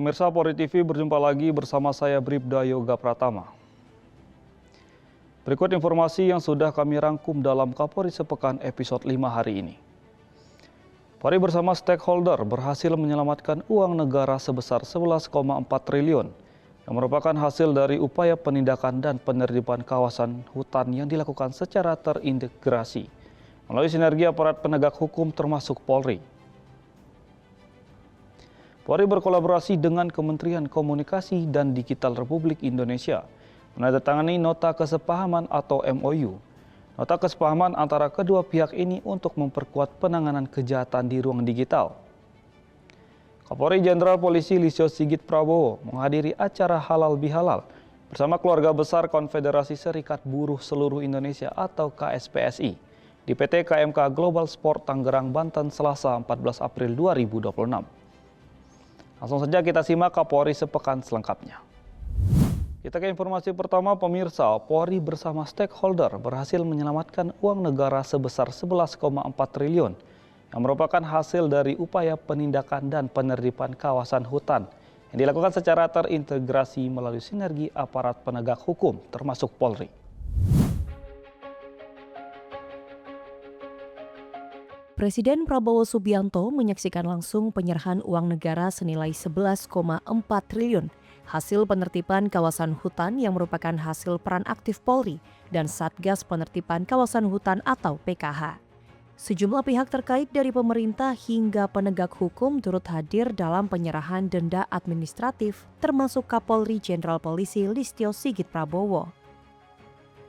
Pemirsa Polri TV berjumpa lagi bersama saya Bribda Yoga Pratama. Berikut informasi yang sudah kami rangkum dalam Kapolri Sepekan episode 5 hari ini. Polri bersama stakeholder berhasil menyelamatkan uang negara sebesar 11,4 triliun yang merupakan hasil dari upaya penindakan dan penertiban kawasan hutan yang dilakukan secara terintegrasi melalui sinergi aparat penegak hukum termasuk Polri. Polri berkolaborasi dengan Kementerian Komunikasi dan Digital Republik Indonesia menandatangani nota kesepahaman atau MOU. Nota kesepahaman antara kedua pihak ini untuk memperkuat penanganan kejahatan di ruang digital. Kapolri Jenderal Polisi Listio Sigit Prabowo menghadiri acara Halal Bihalal bersama keluarga besar Konfederasi Serikat Buruh Seluruh Indonesia atau KSPSI di PT KMK Global Sport Tangerang, Banten, Selasa 14 April 2026. Langsung saja kita simak Kapolri Sepekan selengkapnya. Kita ke informasi pertama, pemirsa. Polri bersama stakeholder berhasil menyelamatkan uang negara sebesar 11,4 triliun yang merupakan hasil dari upaya penindakan dan penertiban kawasan hutan yang dilakukan secara terintegrasi melalui sinergi aparat penegak hukum termasuk Polri. Presiden Prabowo Subianto menyaksikan langsung penyerahan uang negara senilai 11,4 triliun hasil penertiban kawasan hutan yang merupakan hasil peran aktif Polri dan Satgas Penertiban Kawasan Hutan atau PKH. Sejumlah pihak terkait dari pemerintah hingga penegak hukum turut hadir dalam penyerahan denda administratif termasuk Kapolri Jenderal Polisi Listio Sigit Prabowo.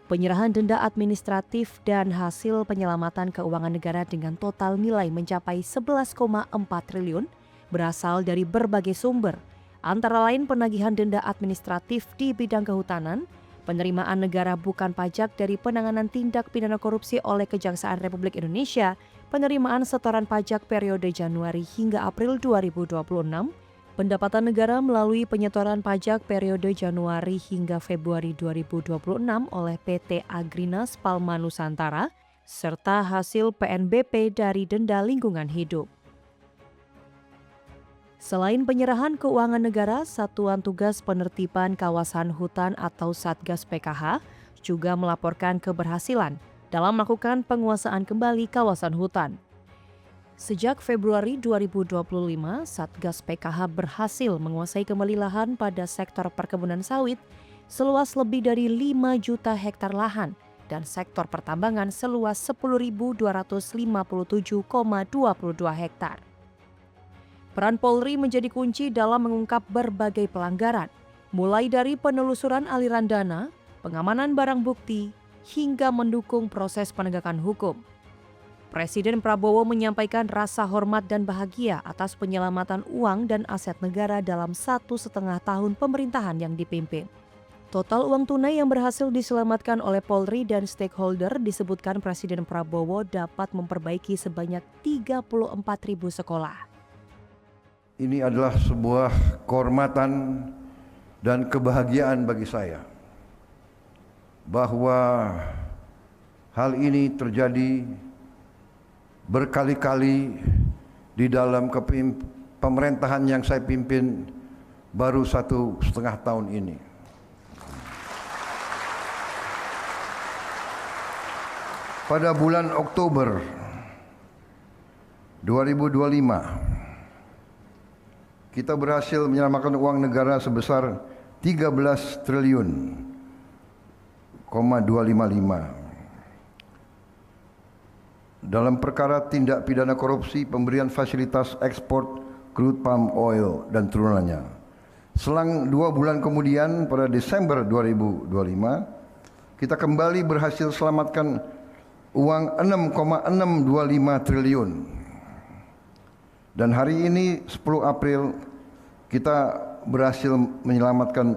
Penyerahan denda administratif dan hasil penyelamatan keuangan negara dengan total nilai mencapai 11,4 triliun berasal dari berbagai sumber, antara lain penagihan denda administratif di bidang kehutanan, penerimaan negara bukan pajak dari penanganan tindak pidana korupsi oleh Kejaksaan Republik Indonesia, penerimaan setoran pajak periode Januari hingga April 2026, pendapatan negara melalui penyetoran pajak periode Januari hingga Februari 2026 oleh PT Agrinas Palma Nusantara, serta hasil PNBP dari denda lingkungan hidup. Selain penyerahan keuangan negara, Satuan Tugas Penertiban Kawasan Hutan atau Satgas PKH juga melaporkan keberhasilan dalam melakukan penguasaan kembali kawasan hutan. Sejak Februari 2025, Satgas PKH berhasil menguasai kembali lahan pada sektor perkebunan sawit seluas lebih dari 5 juta hektar lahan dan sektor pertambangan seluas 10.257,22 hektar. Peran Polri menjadi kunci dalam mengungkap berbagai pelanggaran, mulai dari penelusuran aliran dana, pengamanan barang bukti, hingga mendukung proses penegakan hukum. Presiden Prabowo menyampaikan rasa hormat dan bahagia atas penyelamatan uang dan aset negara dalam 1,5 tahun pemerintahan yang dipimpin. Total uang tunai yang berhasil diselamatkan oleh Polri dan stakeholder disebutkan Presiden Prabowo dapat memperbaiki sebanyak 34.000 sekolah. Ini adalah sebuah kehormatan dan kebahagiaan bagi saya bahwa hal ini terjadi berkali-kali di dalam pemerintahan yang saya pimpin baru 1,5 tahun ini. Pada bulan Oktober 2025, kita berhasil menyelamatkan uang negara sebesar 13 triliun 255 dalam perkara tindak pidana korupsi pemberian fasilitas ekspor crude palm oil dan turunannya. Selang 2 bulan kemudian pada Desember 2025, kita kembali berhasil selamatkan uang 6,625 triliun. Dan hari ini 10 April kita berhasil menyelamatkan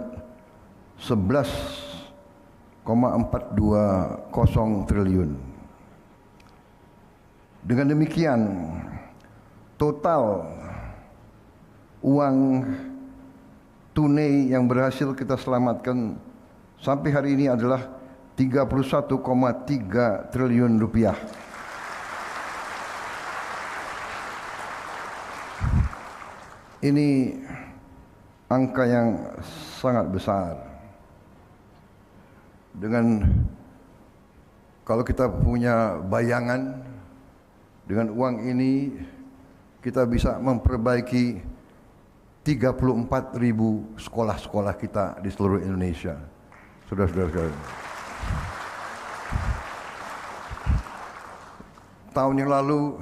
11,420 triliun. Dengan demikian, total uang tunai yang berhasil kita selamatkan sampai hari ini adalah 31,3 triliun rupiah. Ini angka yang sangat besar. Dengan kalau kita punya bayangan, dengan uang ini kita bisa memperbaiki 34.000 sekolah-sekolah kita di seluruh Indonesia. Saudara-saudara, tahun yang lalu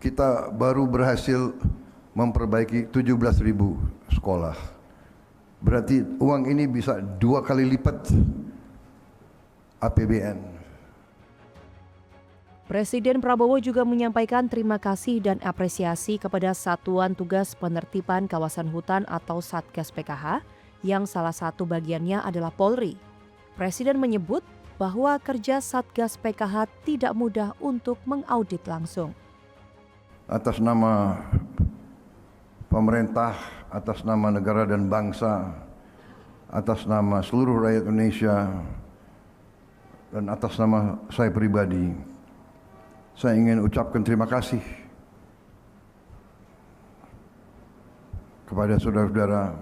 kita baru berhasil memperbaiki 17.000 sekolah. Berarti uang ini bisa 2 kali lipat APBN. Presiden Prabowo juga menyampaikan terima kasih dan apresiasi kepada Satuan Tugas Penertiban Kawasan Hutan atau Satgas PKH yang salah satu bagiannya adalah Polri. Presiden menyebut bahwa kerja Satgas PKH tidak mudah untuk mengaudit langsung. Atas nama pemerintah, atas nama negara dan bangsa, atas nama seluruh rakyat Indonesia, dan atas nama saya pribadi, saya ingin ucapkan terima kasih kepada saudara-saudara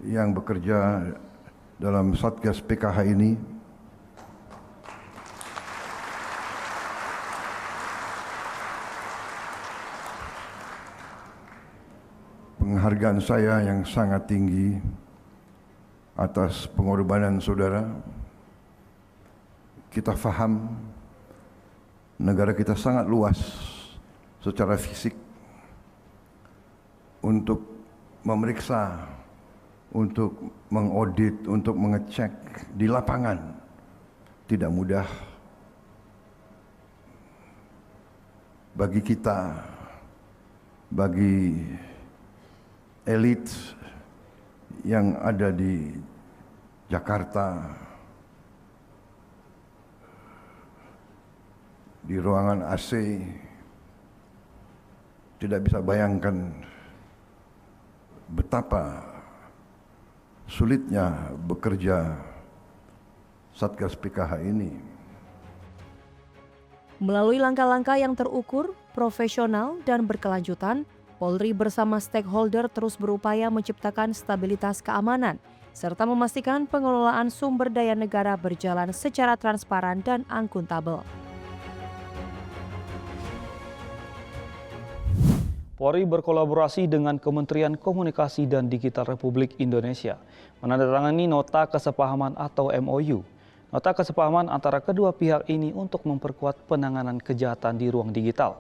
yang bekerja dalam Satgas PKH ini. Penghargaan saya yang sangat tinggi atas pengorbanan saudara. Kita faham negara kita sangat luas secara fisik. Untuk memeriksa, untuk mengaudit, untuk mengecek di lapangan tidak mudah. Bagi kita, bagi elit yang ada di Jakarta, di ruangan AC, tidak bisa bayangkan betapa sulitnya bekerja Satgas PKH ini. Melalui langkah-langkah yang terukur, profesional, dan berkelanjutan, Polri bersama stakeholder terus berupaya menciptakan stabilitas keamanan, serta memastikan pengelolaan sumber daya negara berjalan secara transparan dan akuntabel. Polri berkolaborasi dengan Kementerian Komunikasi dan Digital Republik Indonesia menandatangani nota kesepahaman atau MOU. Nota kesepahaman antara kedua pihak ini untuk memperkuat penanganan kejahatan di ruang digital.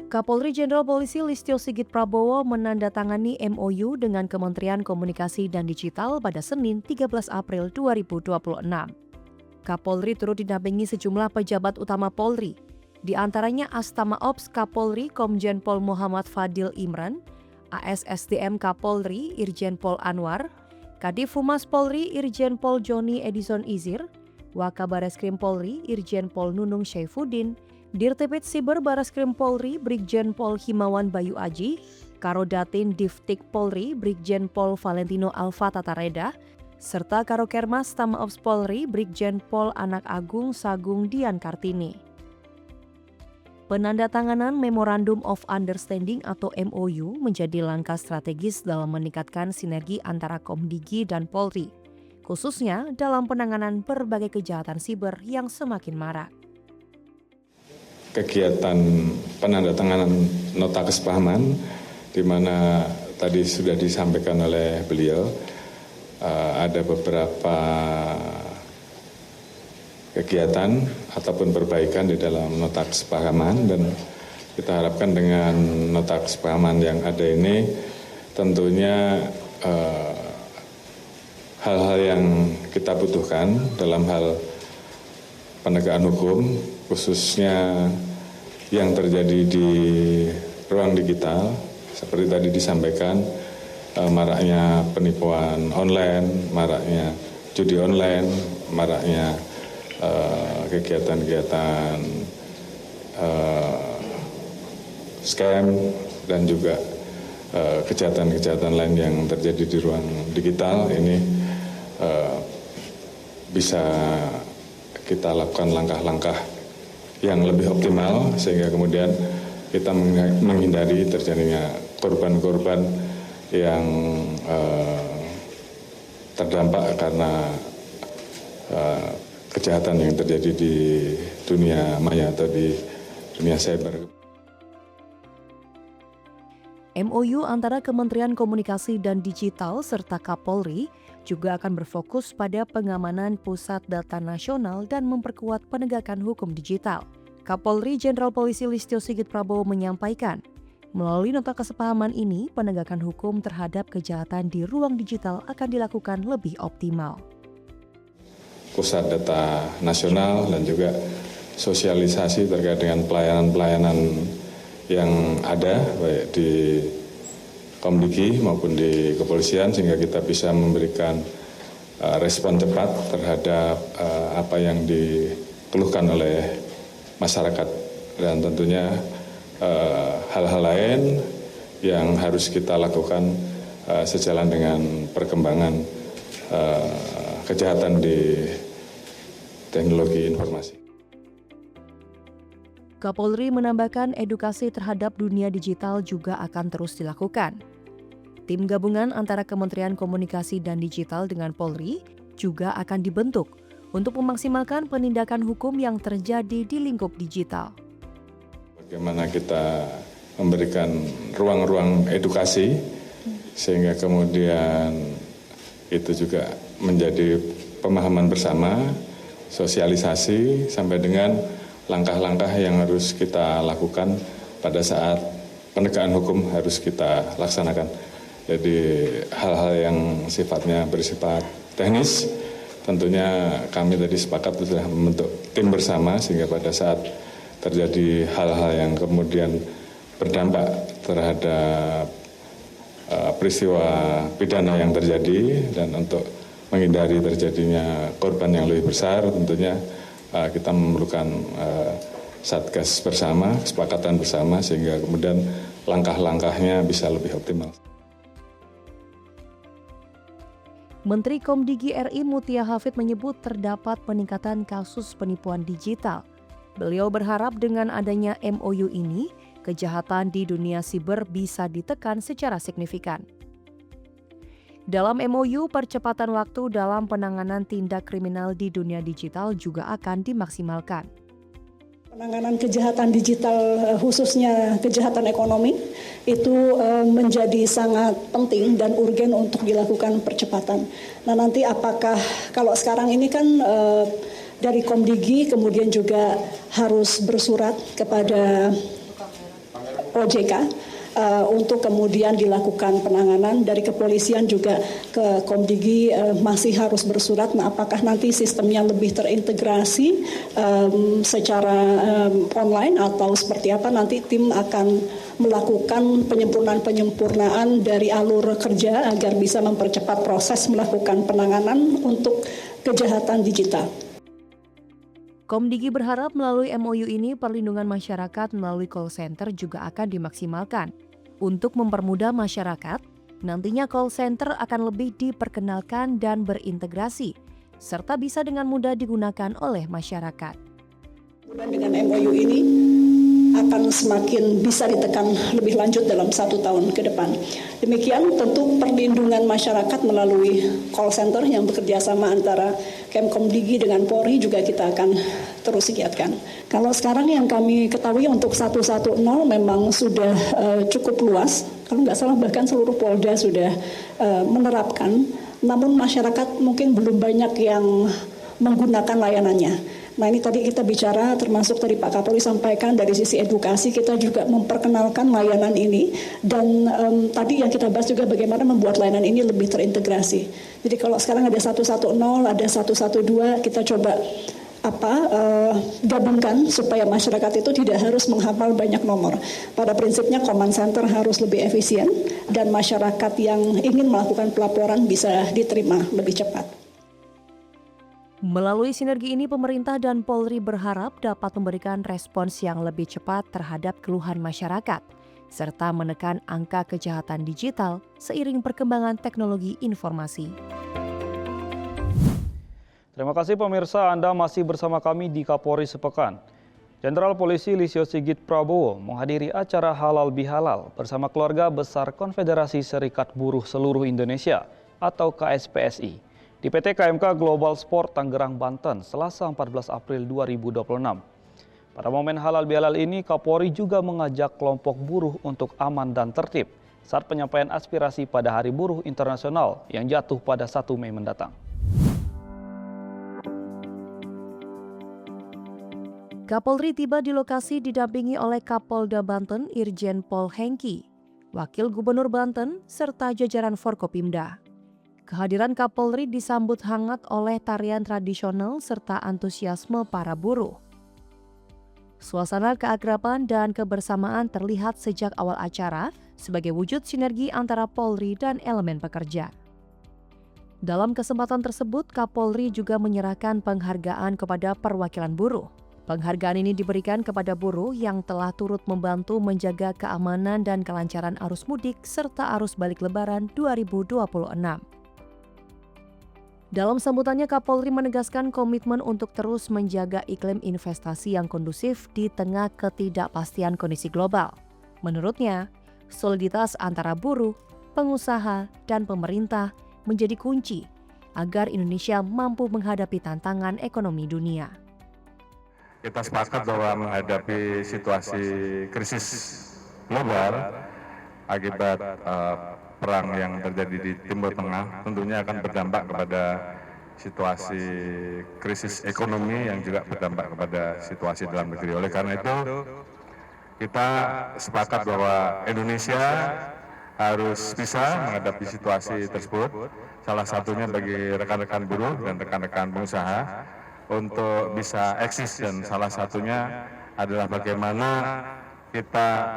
Kapolri Jenderal Polisi Listio Sigit Prabowo menandatangani MOU dengan Kementerian Komunikasi dan Digital pada Senin 13 April 2026. Kapolri turut didampingi sejumlah pejabat utama Polri, di antaranya Astama Ops Kapolri Komjen Pol Muhammad Fadil Imran, ASSDM Kapolri Irjen Pol Anwar, Kadif Humas Polri Irjen Pol Joni Edison Izir, Wakabareskrim Polri Irjen Pol Nunung Syaifuddin, Dirtipit Siber Bareskrim Polri Brigjen Pol Himawan Bayu Aji, Karodatin Divtik Polri Brigjen Pol Valentino Alfa Tatareda, serta Karokermas Tama Ops Polri Brigjen Pol Anak Agung Sagung Dian Kartini. Penandatanganan Memorandum of Understanding atau MOU menjadi langkah strategis dalam meningkatkan sinergi antara Komdigi dan Polri, khususnya dalam penanganan berbagai kejahatan siber yang semakin marak. Kegiatan penandatanganan nota kesepahaman, di mana tadi sudah disampaikan oleh beliau, ada beberapa kegiatan ataupun perbaikan di dalam nota kesepahaman, dan kita harapkan dengan nota kesepahaman yang ada ini tentunya hal-hal yang kita butuhkan dalam hal penegakan hukum, khususnya yang terjadi di ruang digital, seperti tadi disampaikan, maraknya penipuan online, maraknya judi online, maraknya kegiatan-kegiatan scam, dan juga kejahatan-kejahatan lain yang terjadi di ruang digital. Ini bisa kita lakukan langkah-langkah yang lebih optimal, sehingga kemudian kita menghindari terjadinya korban-korban yang terdampak karena kejahatan yang terjadi di dunia maya atau di dunia cyber. MOU antara Kementerian Komunikasi dan Digital serta Kapolri juga akan berfokus pada pengamanan pusat data nasional dan memperkuat penegakan hukum digital. Kapolri Jenderal Polisi Listio Sigit Prabowo menyampaikan, melalui nota kesepahaman ini, penegakan hukum terhadap kejahatan di ruang digital akan dilakukan lebih optimal. Pusat data nasional dan juga sosialisasi terkait dengan pelayanan-pelayanan yang ada baik di Komdigi maupun di kepolisian sehingga kita bisa memberikan respon cepat terhadap apa yang dikeluhkan oleh masyarakat dan tentunya hal-hal lain yang harus kita lakukan sejalan dengan perkembangan kejahatan di teknologi informasi. Kapolri menambahkan edukasi terhadap dunia digital juga akan terus dilakukan. Tim gabungan antara Kementerian Komunikasi dan Digital dengan Polri juga akan dibentuk untuk memaksimalkan penindakan hukum yang terjadi di lingkup digital. Bagaimana kita memberikan ruang-ruang edukasi sehingga kemudian itu juga menjadi pemahaman bersama, sosialisasi sampai dengan langkah-langkah yang harus kita lakukan pada saat penegakan hukum harus kita laksanakan. Jadi hal-hal yang sifatnya bersifat teknis, tentunya kami tadi sepakat sudah membentuk tim bersama sehingga pada saat terjadi hal-hal yang kemudian berdampak terhadap peristiwa pidana yang terjadi dan untuk menghindari terjadinya korban yang lebih besar tentunya kita memerlukan satgas bersama, kesepakatan bersama sehingga kemudian langkah-langkahnya bisa lebih optimal. Menteri Komdigi RI Mutia Hafid menyebut terdapat peningkatan kasus penipuan digital. Beliau berharap dengan adanya MOU ini, kejahatan di dunia siber bisa ditekan secara signifikan. Dalam MOU, percepatan waktu dalam penanganan tindak kriminal di dunia digital juga akan dimaksimalkan. Penanganan kejahatan digital khususnya kejahatan ekonomi itu menjadi sangat penting dan urgen untuk dilakukan percepatan. Nah nanti apakah kalau sekarang ini kan dari Komdigi kemudian juga harus bersurat kepada OJK untuk kemudian dilakukan penanganan. Dari kepolisian juga ke Komdigi masih harus bersurat. Nah, apakah nanti sistemnya lebih terintegrasi secara online atau seperti apa? Nanti tim akan melakukan penyempurnaan dari alur kerja agar bisa mempercepat proses melakukan penanganan untuk kejahatan digital. Komdigi berharap melalui MOU ini perlindungan masyarakat melalui call center juga akan dimaksimalkan. Untuk mempermudah masyarakat, nantinya call center akan lebih diperkenalkan dan berintegrasi, serta bisa dengan mudah digunakan oleh masyarakat. Dan dengan MOU ini akan semakin bisa ditekan lebih lanjut dalam 1 tahun ke depan. Demikian tentu perlindungan masyarakat melalui call center yang bekerja sama antara Kemkomdigi dengan Polri juga kita akan terus giatkan. Kalau sekarang yang kami ketahui untuk 110 memang sudah cukup luas. Kalau nggak salah bahkan seluruh Polda sudah menerapkan. Namun masyarakat mungkin belum banyak yang menggunakan layanannya. Nah ini tadi kita bicara termasuk tadi Pak Kapolri sampaikan dari sisi edukasi kita juga memperkenalkan layanan ini dan tadi yang kita bahas juga bagaimana membuat layanan ini lebih terintegrasi. Jadi kalau sekarang ada 110, ada 112 kita coba gabungkan supaya masyarakat itu tidak harus menghafal banyak nomor. Pada prinsipnya command center harus lebih efisien dan masyarakat yang ingin melakukan pelaporan bisa diterima lebih cepat. Melalui sinergi ini, pemerintah dan Polri berharap dapat memberikan respons yang lebih cepat terhadap keluhan masyarakat, serta menekan angka kejahatan digital seiring perkembangan teknologi informasi. Terima kasih pemirsa, Anda masih bersama kami di Kapolri Sepekan. Jenderal Polisi Listio Sigit Prabowo menghadiri acara Halal Bihalal bersama keluarga besar Konfederasi Serikat Buruh Seluruh Indonesia atau KSPSI di PT KMK Global Sport Tangerang, Banten, Selasa 14 April 2026. Pada momen Halal Bihalal ini, Kapolri juga mengajak kelompok buruh untuk aman dan tertib saat penyampaian aspirasi pada Hari Buruh Internasional yang jatuh pada 1 Mei mendatang. Kapolri tiba di lokasi didampingi oleh Kapolda Banten Irjen Pol Hengki, Wakil Gubernur Banten, serta jajaran Forkopimda. Kehadiran Kapolri disambut hangat oleh tarian tradisional serta antusiasme para buruh. Suasana keakraban dan kebersamaan terlihat sejak awal acara sebagai wujud sinergi antara Polri dan elemen pekerja. Dalam kesempatan tersebut, Kapolri juga menyerahkan penghargaan kepada perwakilan buruh. Penghargaan ini diberikan kepada buruh yang telah turut membantu menjaga keamanan dan kelancaran arus mudik serta arus balik Lebaran 2026. Dalam sambutannya, Kapolri menegaskan komitmen untuk terus menjaga iklim investasi yang kondusif di tengah ketidakpastian kondisi global. Menurutnya, soliditas antara buruh, pengusaha, dan pemerintah menjadi kunci agar Indonesia mampu menghadapi tantangan ekonomi dunia. Kita sepakat bahwa menghadapi situasi krisis global akibat perang yang terjadi di Timur Tengah tentunya akan berdampak kepada situasi krisis ekonomi yang juga berdampak kepada situasi dalam negeri. Oleh karena itu, kita sepakat bahwa Indonesia harus bisa menghadapi situasi tersebut. Salah satunya bagi rekan-rekan buruh dan rekan-rekan pengusaha untuk bisa eksis, dan salah satunya adalah bagaimana kita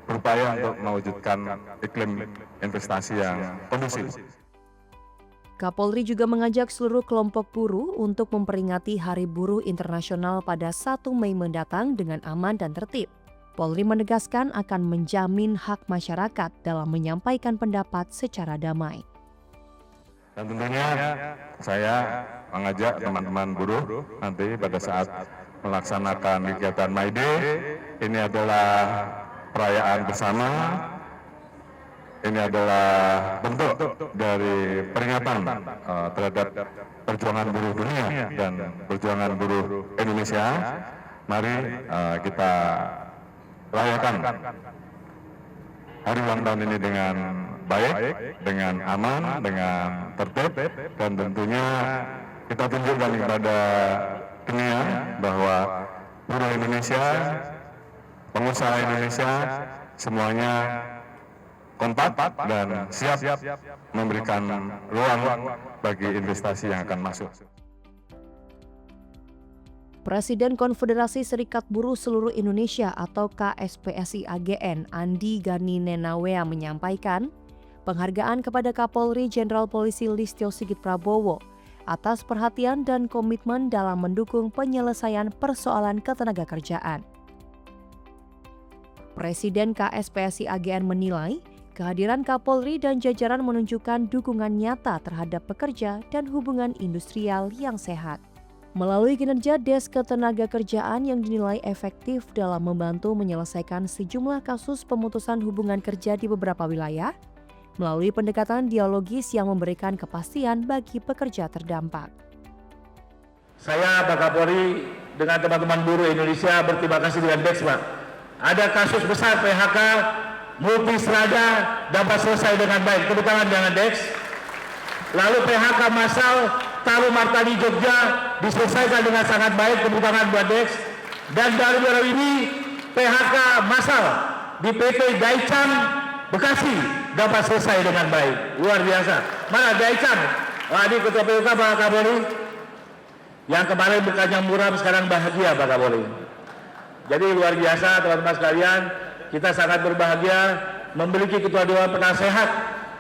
berupaya untuk mewujudkan iklim investasi yang kondusif. Kapolri juga mengajak seluruh kelompok buruh untuk memperingati Hari Buruh Internasional pada 1 Mei mendatang dengan aman dan tertib. Polri menegaskan akan menjamin hak masyarakat dalam menyampaikan pendapat secara damai. Dan tentunya saya mengajak teman-teman buruh nanti pada saat melaksanakan kegiatan May Day, ini adalah perayaan bersama, ini adalah bentuk dari peringatan terhadap perjuangan buruh dunia dan perjuangan buruh Indonesia. Mari kita rayakan hari ulang tahun ini dengan baik, dengan aman, dengan tertib, dan tentunya kita tunjukkan kepada dunia bahwa buruh Indonesia, pengusaha Indonesia semuanya kompak dan siap memberikan ruang bagi investasi yang akan masuk. Presiden Konfederasi Serikat Buruh Seluruh Indonesia atau KSPSI AGN Andi Gani Nenawea menyampaikan penghargaan kepada Kapolri Jenderal Polisi Listio Sigit Prabowo atas perhatian dan komitmen dalam mendukung penyelesaian persoalan ketenagakerjaan. Presiden KSPSI AGN menilai kehadiran Kapolri dan jajaran menunjukkan dukungan nyata terhadap pekerja dan hubungan industrial yang sehat. Melalui kinerja Desk Ketenagakerjaan yang dinilai efektif dalam membantu menyelesaikan sejumlah kasus pemutusan hubungan kerja di beberapa wilayah, melalui pendekatan dialogis yang memberikan kepastian bagi pekerja terdampak. Saya Pak Kapolri dengan teman-teman buruh Indonesia berterima kasih dengan Desk, Pak. Ada kasus besar PHK, multistrada dapat selesai dengan baik, tepuk tangan dengan Desk. Lalu PHK massal Talu Martani Jogja diselesaikan dengan sangat baik, tepuk tangan buat Dex. Dan baru-baru ini PHK massal di PT Daicam Bekasi dapat selesai dengan baik, luar biasa. Mana Daicam? Wah, ini Ketua PUK Pak Kapolri. Yang kemarin bukannya muram, sekarang bahagia Pak Kapolri. Jadi luar biasa teman-teman sekalian, kita sangat berbahagia memiliki Ketua Dewan Penasehat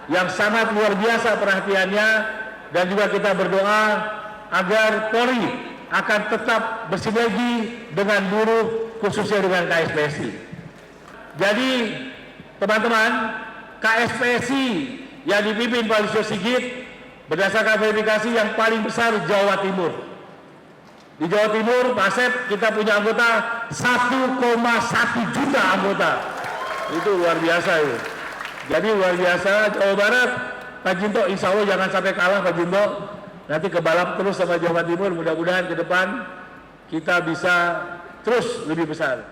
yang sangat luar biasa perhatiannya. Dan juga kita berdoa agar Polri akan tetap bersinergi dengan buruh, khususnya dengan KSPSI. Jadi teman-teman, KSPSI yang dipimpin Pak Listio Sigit berdasarkan verifikasi yang paling besar Jawa Timur. Di Jawa Timur, Pak Asep, kita punya anggota 1,1 juta anggota. Itu luar biasa itu. Jadi luar biasa. Jawa Barat, Pak Jinto, insya Allah jangan sampai kalah Pak Jinto. Nanti kebalap terus sama Jawa Timur, mudah-mudahan ke depan kita bisa terus lebih besar.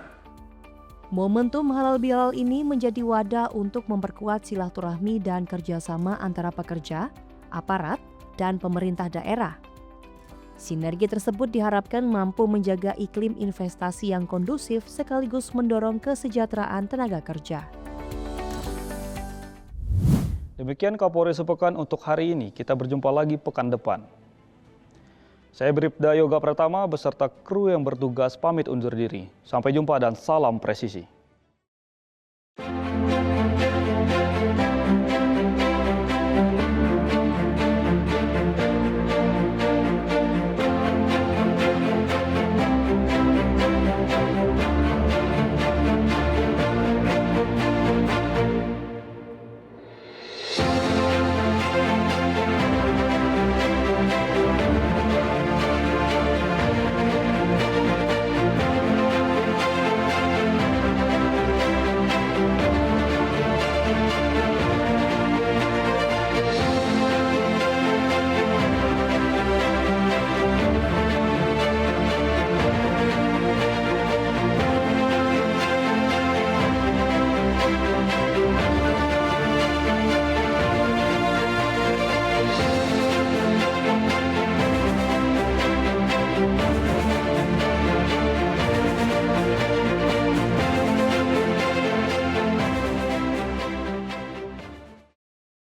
Momentum Halal Bihalal ini menjadi wadah untuk memperkuat silaturahmi dan kerjasama antara pekerja, aparat, dan pemerintah daerah. Sinergi tersebut diharapkan mampu menjaga iklim investasi yang kondusif sekaligus mendorong kesejahteraan tenaga kerja. Demikian Kapolri Sepekan untuk hari ini. Kita berjumpa lagi pekan depan. Saya Bribda Yoga Pratama beserta kru yang bertugas pamit undur diri. Sampai jumpa dan salam presisi.